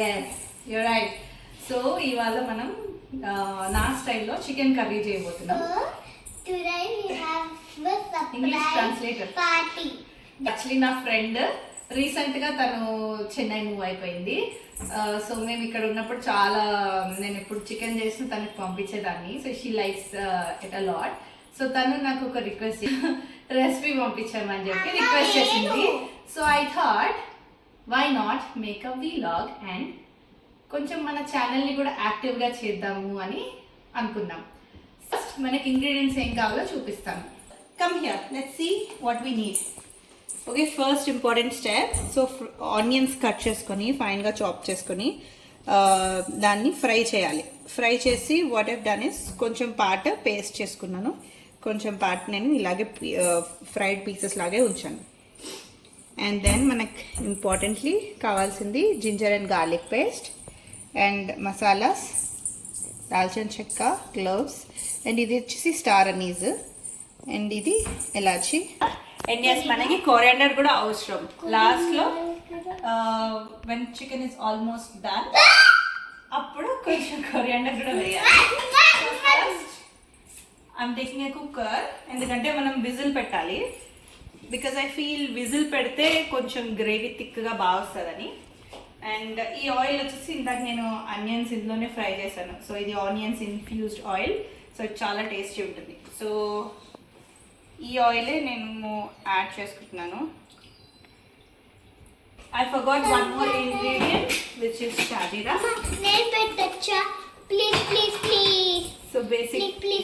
Yes you're right. So ఇవాళ మనం నా స్టైల్లో చికెన్ కర్రీ చేయబోతున్నాం. ఇంగ్లీష్ ట్రాన్స్లేటర్ యాక్చువల్లీ నా ఫ్రెండ్ రీసెంట్గా తను చెన్నై మూవ్ అయిపోయింది. సో మేము ఇక్కడ ఉన్నప్పుడు చాలా నేను ఎప్పుడు చికెన్ చేసి తనకు పంపించేదాన్ని. So she likes it a lot. So తను నాకు ఒక రిక్వెస్ట్ రెసిపీ పంపించామని చెప్పి రిక్వెస్ట్ చేసింది. So I thought why not make a vlog and కొంచెం మన ఛానల్ని కూడా యాక్టివ్గా చేద్దాము అని అనుకున్నాం. ఫస్ట్ మనకి ఇంగ్రీడియంట్స్ ఏం కావాలో చూపిస్తాను. Come here, let's see what we need. Okay, first important step. So onions cut చేసుకొని ఫైన్గా చాప్ చేసుకొని దాన్ని ఫ్రై చేయాలి. ఫ్రై చేసి వాట్ హెవ్ డన్ ఇస్ కొంచెం పార్ట్ పేస్ట్ చేసుకున్నాను, కొంచెం పార్ట్ నేను ఇలాగే ఫ్రైడ్ పీసెస్ లాగే ఉంచాను. అండ్ దెన్ మనకి ఇంపార్టెంట్లీ కావాల్సింది ginger and garlic paste and masalas, దాల్చిన చెక్క, క్లోవ్స్, అండ్ ఇది వచ్చేసి స్టార్ అనీస్, అండ్ ఇది ఎలాచి. అండ్ ఎస్ మనకి కొరియాండర్ కూడా అవసరం లాస్ట్లో when chicken is almost done అప్పుడు కొంచెం కొరియాండర్ కూడా వేయాలి. ఐఎమ్ టేకింగ్ ఏ కుక్కర్ ఎందుకంటే మనం విజిల్ పెట్టాలి. బికాజ్ ఐ ఫీల్ విజిల్ పెడితే కొంచెం గ్రేవీ థిక్గా బాగా వస్తుందని. అండ్ ఈ ఆయిల్ వచ్చేసి ఇందాక నేను ఆనియన్స్ ఇందులోనే ఫ్రై చేశాను. సో ఇది ఆనియన్స్ ఇన్ఫ్యూజ్డ్ ఆయిల్, సో చాలా టేస్టీ ఉంటుంది. సో ఈ ఆయిలే నేను యాడ్ చేసుకుంటున్నాను. I forgot one more ingredient which is షాజీరా. So basically,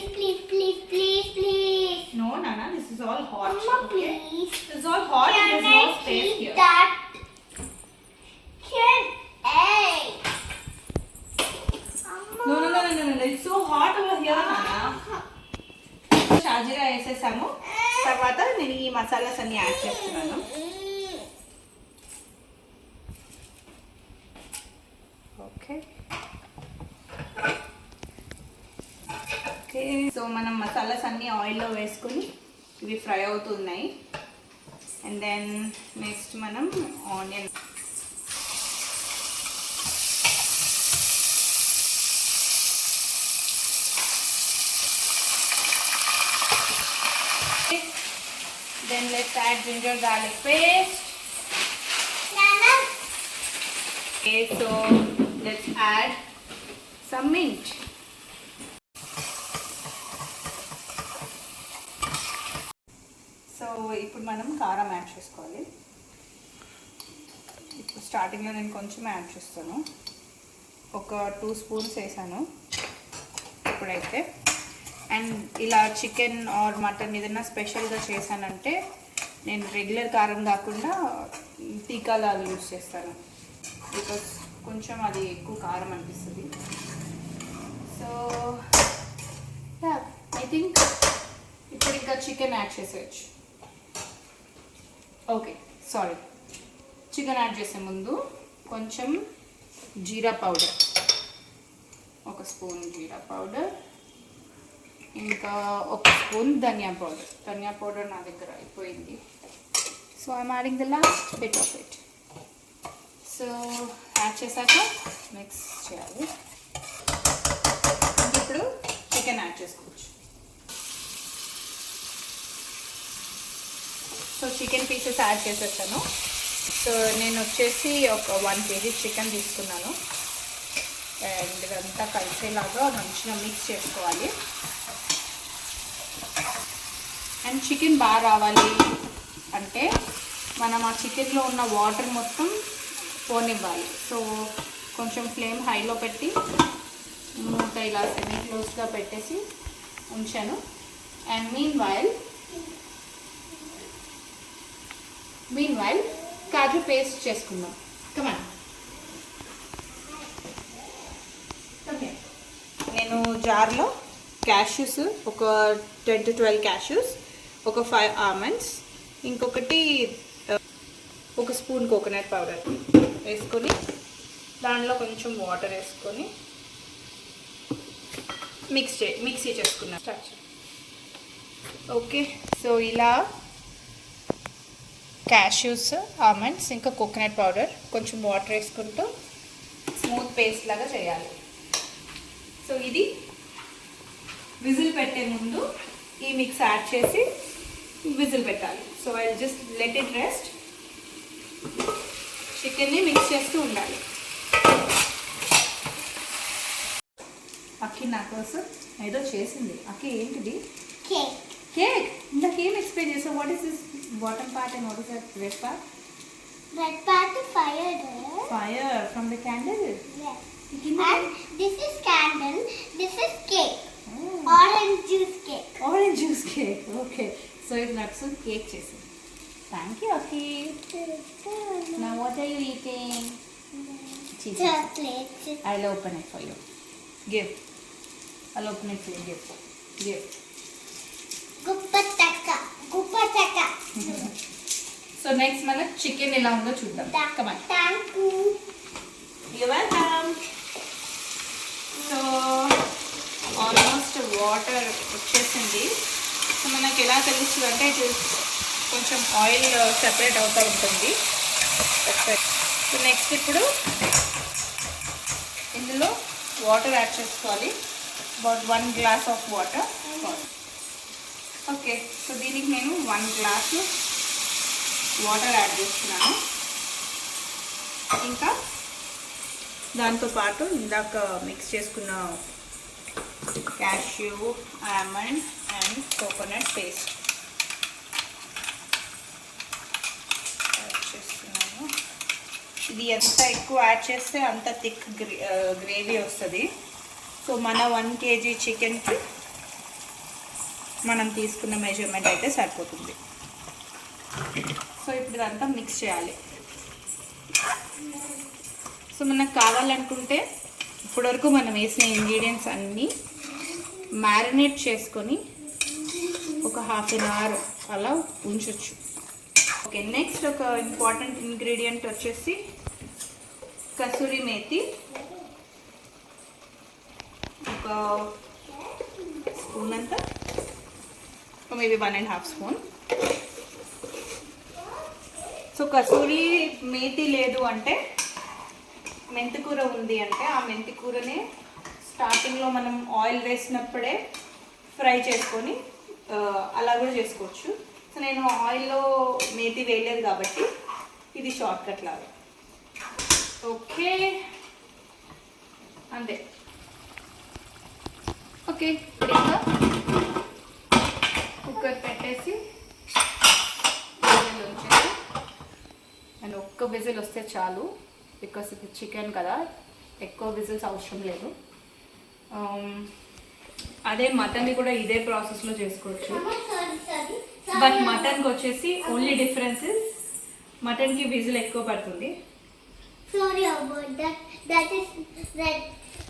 please. No, Nana, this is all hot. Mama, okay? please. This is all hot. Can There's I no space eat here. that? Can I? No. It's so hot over here, Nana. షాజీరా వేసేసాము. తర్వాత నేను ఈ మసాలాస్ అన్ని add చేస్తున్నాను. Okay okay so మనం మసాలాస్ అన్ని ఆయిల్లో వేసుకొని ఇవి ఫ్రై అవుతున్నాయి. అండ్ దెన్ నెక్స్ట్ మనం onion, then let's add ginger garlic paste. Nana. Okay, so let's add some mint. So ఇప్పుడు మనం కారం యాడ్ చేసుకోవాలి. ఇప్పుడు స్టార్టింగ్లో నేను కొంచెం యాడ్ చేస్తాను, ఒక 2 స్పూన్స్ వేసాను ఇప్పుడైతే. అండ్ ఇలా చికెన్ ఆర్ మటన్ ఏదైనా స్పెషల్గా చేశానంటే నేను రెగ్యులర్ కారం కాకుండా టీకాలాలు యూజ్ చేస్తాను, బికాస్ కొంచెం అది ఎక్కువ కారం అనిపిస్తుంది. సో ఐ థింక్ ఇప్పుడు ఇంకా చికెన్ యాడ్ చేసేయచ్చు. ఓకే, సారీ, చికెన్ యాడ్ చేసే ముందు కొంచెం జీరా పౌడర్, 1 స్పూన్ జీరా పౌడర్, ఇంకా 1 స్పూన్ ధనియా పౌడర్. ధనియా పౌడర్ నా దగ్గర అయిపోయింది. So I'm adding the last bit of it. So add చేశాక మిక్స్ చేయాలి. ఇప్పుడు చికెన్ యాడ్ చేసుకోవచ్చు. సో చికెన్ పీసెస్ యాడ్ చేసేసాను. సో నేను వచ్చేసి ఒక 1 kg చికెన్ తీసుకున్నాను. అండ్ ఇదంతా కలిసేలాగా మంచిగా మిక్స్ చేసుకోవాలి. అండ్ చికెన్ బాగా రావాలి అంటే మనం ఆ చికెన్లో ఉన్న వాటర్ మొత్తం పోనివ్వాలి. సో కొంచెం ఫ్లేమ్ హైలో పెట్టి మూత ఇలా సెమీ క్లోజ్గా పెట్టేసి ఉంచాను. అండ్ మీన్ వైల్ కాజు పేస్ట్ చేసుకుందాం. కమాన్, నేను జార్లో క్యాష్యూస్ ఒక 10 to 12 క్యాష్యూస్, ఒక 5 ఆల్మండ్స్, ఇంకొకటి 1 స్పూన్ కోకోనట్ పౌడర్ వేసుకొని దానిలో కొంచెం వాటర్ వేసుకొని మిక్సీ చేసుకున్నాను. ఓకే, సో ఇలా క్యాష్యూస్, ఆల్మండ్స్, ఇంకా కోకోనట్ పౌడర్, కొంచెం వాటర్ వేసుకుంటూ స్మూత్ పేస్ట్ లాగా చేయాలి. సో ఇది విజిల్ పెట్టే ముందు ఈ మిక్స్ యాడ్ చేసి విజిల్ పెట్టాలి. So I just let it rest. చికెన్ని మిక్స్ చేస్తూ ఉండాలి. అక్కి నా కోసం ఏదో చేసింది. అక్కి ఏంటిది? కేక్. కేక్. ఇందాక ఏం ఎక్స్ప్లెయిన్ చేసావు? What is this bottom part and what is that red part? Red part is fire. Fire from the candle. Yes. And this is candle. This is cake. Orange juice cake. Orange juice cake. Okay. So it's not some cake చేసింది. Thank you, Aki. Now what are you eating? Cheese. Chocolate. I'll open it for you. Give. I'll open it for you. Give. Give. Gupataka. Gupataka. So next మన chicken ఎలా ఉందో చూద్దాం. Come on. Thank you. You're welcome. So almost water వచ్చేసింది. So మనకి ఎలా తెలుస్తుంది అంటే ఇది కొంచెం ఆయిల్ సెపరేట్ అవుతూ ఉంటుంది. సో నెక్స్ట్ ఇప్పుడు ఇందులో వాటర్ యాడ్ చేసుకోవాలి. About 1 glass of water. Okay, so దీనికి నేను 1 గ్లాసు వాటర్ యాడ్ చేస్తున్నాను. ఇంకా దాంతోపాటు ఇందాక మిక్స్ చేసుకున్న cashew, almond and coconut paste add చేస్తున్నాను. ఇది ఎంత ఎక్కువ యాడ్ చేస్తే అంత థిక్ గ్రేవీ వస్తుంది. సో మన 1 kg చికెన్కి మనం తీసుకున్న మెజర్మెంట్ అయితే సరిపోతుంది. సో ఇప్పుడు ఇదంతా మిక్స్ చేయాలి. సో మనకు కావాలనుకుంటే ఇప్పటివరకు మనం వేసిన ఇంగ్రీడియంట్స్ అన్నీ మ్యారినేట్ చేసుకొని ఒక 1/2 hour అలా ఉంచవచ్చు. ఓకే, నెక్స్ట్ ఒక ఇంపార్టెంట్ ఇంగ్రీడియంట్ వచ్చేసి కసూరి మేతి. ఒక స్పూన్ అంతా, maybe 1.5 spoon. So kasuri methi లేదు అంటే మెంతికూర ఉంది అంటే ఆ మెంతికూరని స్టార్టింగ్లో మనం ఆయిల్ వేసినప్పుడే ఫ్రై చేసుకొని అలా కూడా చేసుకోవచ్చు. సో నేను ఆయిల్లో మేతి వేయలేదు కాబట్టి ఇది షార్ట్ కట్ లాగా. ఓకే, అంతే. ఓకే, ఇంకా కుక్కర్ పెట్టేసి విజిల్ ఉంచేసి, అండ్ ఒక్క విజిల్ వస్తే చాలు. బికాస్ ఇది చికెన్ కదా, ఎక్కువ విజిల్స్ అవసరం లేదు. అదే మటన్ని కూడా ఇదే ప్రాసెస్లో చేసుకోవచ్చు. బట్ మటన్కి వచ్చేసి ఓన్లీ డిఫరెన్స్ ఇస్ మటన్కి విజిల్ ఎక్కువ పడుతుంది. Sorry about that. That is red.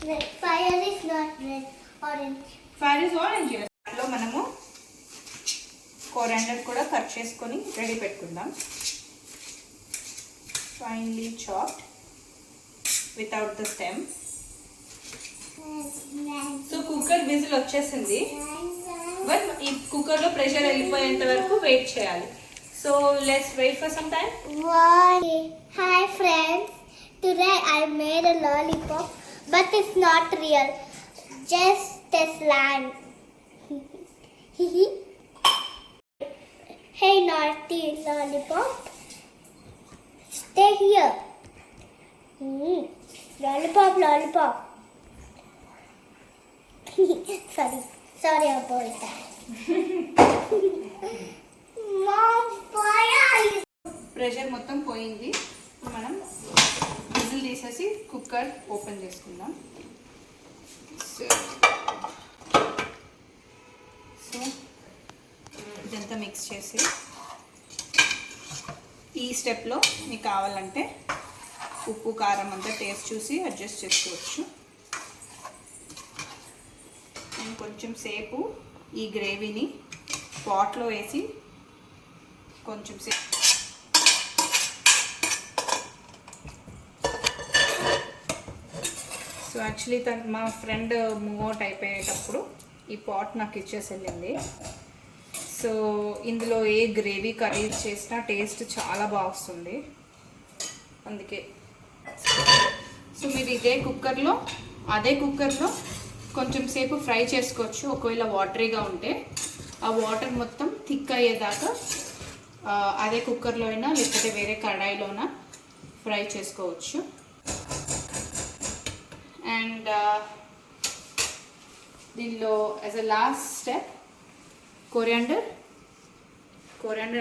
Red. Fire is not red. Orange. Fire is orange. దాంట్లో మనము కొరియాండర్ కూడా కట్ చేసుకొని రెడీ పెట్టుకుందాం. Finely chopped without the stem. So cooker whistle వచ్చేసింది. But ఈ కుక్కర్లో ప్రెషర్ వెళ్ళిపోయేంత వరకు వెయిట్ చేయాలి. So let's wait for some time. Hi friends. Today I made a lollipop, but it's not real. Just a slime. Hey naughty lollipop. Stay here. Lollipop, lollipop. Sorry about that. Mom, fire! Pressure మొత్తం పోయింది. మనం whistle తీసేసి cooker open చేసుకుందాం. So ఇదంతా mix చేసి ఈ స్టెప్లో మీకు కావాలంటే ఉప్పు కారం అంతా టేస్ట్ చూసి అడ్జస్ట్ చేసుకోవచ్చు. నేను కొంచెం సేపు ఈ గ్రేవీని పాట్లో వేసి కొంచెం సేపు సో యాక్చువల్లీ మా ఫ్రెండ్ మూవ్ అవుట్ అయిపోయేటప్పుడు ఈ పాట్ నాకు ఇచ్చేసి వెళ్ళింది. సో ఇందులో ఏ గ్రేవీ కర్రీ చేసినా టేస్ట్ చాలా బాగా వస్తుంది. అందుకే సో మీరు అదే కుక్కర్లో కొంచెం సేపు ఫ్రై చేసుకోవచ్చు. ఒకవేళ వాటరీగా ఉంటే ఆ వాటర్ మొత్తం థిక్ అయ్యేదాకా అదే కుక్కర్లో అయినా లేకపోతే వేరే కడాయిలోనా ఫ్రై చేసుకోవచ్చు. అండ్ దీనిలో as a last step coriander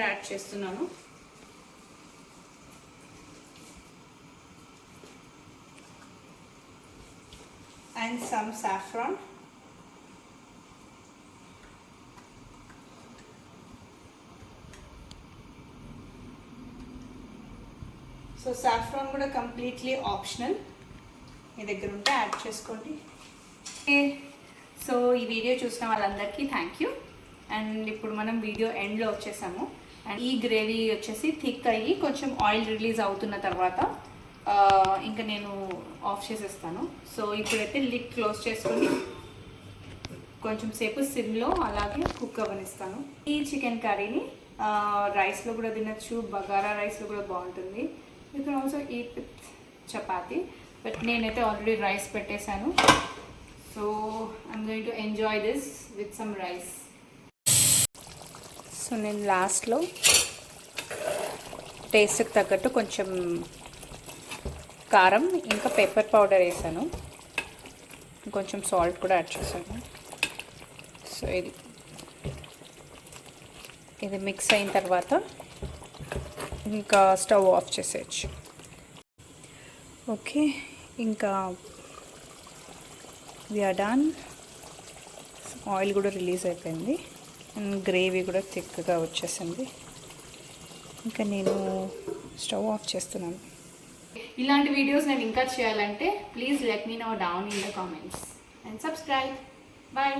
add చేస్తున్నాను. And some saffron. So saffron కూడా కంప్లీట్లీ ఆప్షనల్, మీ దగ్గర ఉంటే యాడ్ చేసుకోండి. సో ఈ వీడియో చూసిన వాళ్ళందరికీ థ్యాంక్ యూ. అండ్ ఇప్పుడు మనం వీడియో ఎండ్లో వచ్చేసాము. అండ్ ఈ గ్రేవీ వచ్చేసి థిక్ అయ్యి కొంచెం ఆయిల్ రిలీజ్ అవుతున్న తర్వాత ఇంకా నేను ఆఫ్ చేసేస్తాను. సో ఇప్పుడైతే లిడ్ క్లోజ్ చేసుకొని కొంచెం సేపు సిమ్లో అలాగే కుక్ అవ్వనిస్తాను. ఈ చికెన్ కర్రీని రైస్లో కూడా తినచ్చు, బగారా రైస్లో కూడా బాగుంటుంది. You can also eat with chapati, but నేనైతే ఆల్రెడీ రైస్ పెట్టేశాను. So I'm going to enjoy this with some rice. So నేను లాస్ట్లో టేస్ట్కి తగ్గట్టు కొంచెం కారం ఇంకా పెప్పర్ పౌడర్ వేసాను, కొంచెం సాల్ట్ కూడా యాడ్ చేశాను. సో ఇది మిక్స్ అయిన తర్వాత ఇంకా స్టవ్ ఆఫ్ చేసేయచ్చు. ఓకే, ఇంకా వి ఆర్ డన్. ఆయిల్ కూడా రిలీజ్ అయిపోయింది అండ్ గ్రేవీ కూడా థిక్గా వచ్చేసింది. ఇంకా నేను స్టవ్ ఆఫ్ చేస్తున్నాను. ఇలాంటి వీడియోస్ నేను ఇంకా చేయాలంటే please let me know down in the comments and subscribe. Bye.